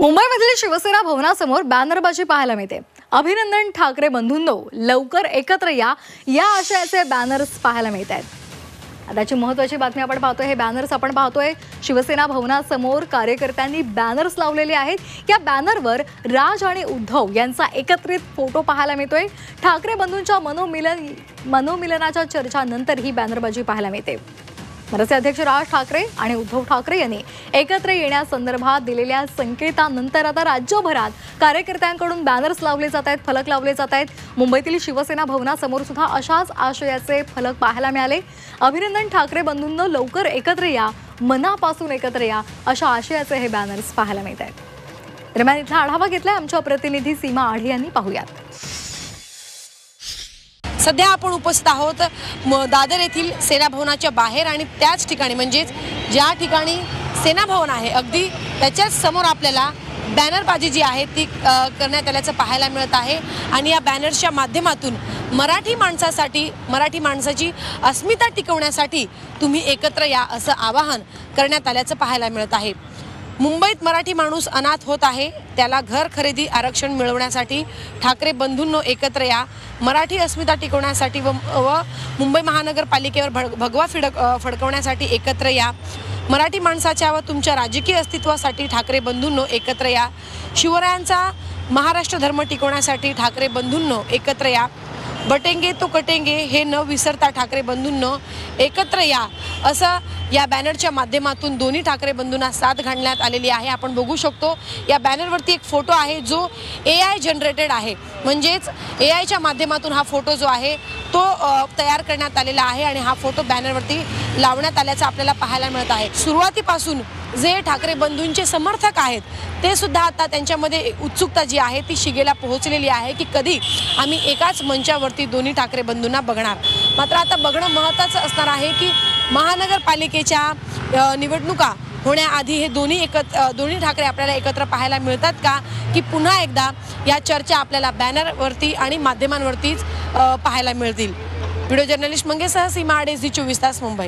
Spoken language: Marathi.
मुंबईमधील शिवसेना भवनासमोर बॅनरबाजी पाहायला मिळते। अभिनंदन ठाकरे बंधूंनो, लवकर एकत्र या आशयाचे बॅनर्स पाहायला मिळत आहेत। आताची महत्त्वाची बातमी आपण पाहतोय। हे बॅनर्स आपण पाहतोय शिवसेना भवनासमोर कार्यकर्त्यांनी बॅनर्स लावलेले आहेत। या बॅनरवर राज आणि उद्धव यांचा एकत्रित फोटो पाहायला मिळतोय। ठाकरे बंधूंच्या मनोमिलनाच्या चर्चानंतर ही बॅनरबाजी पाहायला मिळते। मनसे अध्यक्ष राज ठाकरे आणि उद्धव ठाकरे यांनी एकत्र येण्यासंदर्भात दिलेल्या संकेतानंतर आता राज्यभरात कार्यकर्त्यांकडून बॅनर्स लावले जात आहेत, फलक लावले जात आहेत। मुंबईतील शिवसेना भवनासमोर सुद्धा अशाच आशयाचे फलक पाहायला मिळाले। अभिनंदन ठाकरे बंधूंनो, लवकर एकत्र या, मनापासून एकत्र या अशा आशयाचे हे बॅनर्स पाहायला मिळत आहेत। दरम्यान इथला आढावा घेतलाय आमच्या प्रतिनिधी सीमा आढे यांनी। पाहूयात। सध्या आपण उपस्थित आहोत दादर येथील सेना भवनाच्या बाहेर आणि त्याच ठिकाणी म्हणजे ज्या ठिकाणी सेना भवन आहे अगदी त्याच्याच समोर आपल्याला बॅनरबाजी जी आहे ती करण्यात आल्याचं पाहायला मिळत आहे। आणि या बॅनर्सच्या माध्यमातून मराठी माणसासाठी, मराठी माणसाची अस्मिता टिकवण्यासाठी तुम्ही एकत्र या असं आवाहन करण्यात आल्याचं पाहायला मिळत आहे। मुंबईत मराठी माणूस अनाथ होत आहे, त्याला घर खरेदी आरक्षण मिळवण्यासाठी ठाकरे बंधूंनो एकत्र या, मराठी अस्मिता टिकवण्यासाठी व मुंबई महानगरपालिकेवर भगवा फडकवण्यासाठी एकत्र या, मराठी माणसाच्या व तुमच्या राजकीय अस्तित्वासाठी ठाकरे बंधूंनो एकत्र या, शिवरायांचा महाराष्ट्र धर्म टिकवण्यासाठी ठाकरे बंधूंनो एकत्र या, बटेंगे तो कटेंगे हे न विसरता ठाकरे बंधूंनो एकत्र या असं या बॅनरच्या माध्यमातून दोन्ही ठाकरे बंधूंना साथ घालण्यात आलेली आहे। आपण बघू शकतो या बॅनरवरती एक फोटो आहे जो AI जनरेटेड आहे, म्हणजेच AIच्या माध्यमातून हा फोटो जो आहे तो तयार करण्यात आलेला आहे आणि हा फोटो बॅनरवरती लावण्यात आल्याचं आपल्याला पाहायला मिळत आहे। सुरुवातीपासून जे ठाकरे बंधूंचे समर्थक आहेत ते सुद्धा आता त्यांच्यामध्ये उत्सुकता जी आहे ती शिगेला पोहोचलेली आहे की कधी आम्ही एकाच मंचावरती दोन्ही ठाकरे बंधूंना बघणार। मात्र आता बघणं महत्त्वाचं असणार आहे की महानगरपालिकेच्या निवडणुका होण्याआधी हे दोन्ही ठाकरे आपल्याला एकत्र पाहायला मिळतात का, की पुन्हा एकदा या चर्चा आपल्याला बॅनरवरती आणि माध्यमांवरतीच पाहायला मिळतील। व्हिडिओ जर्नलिस्ट मंगेशसह सीमा आढे, झी 24 तास, मुंबई।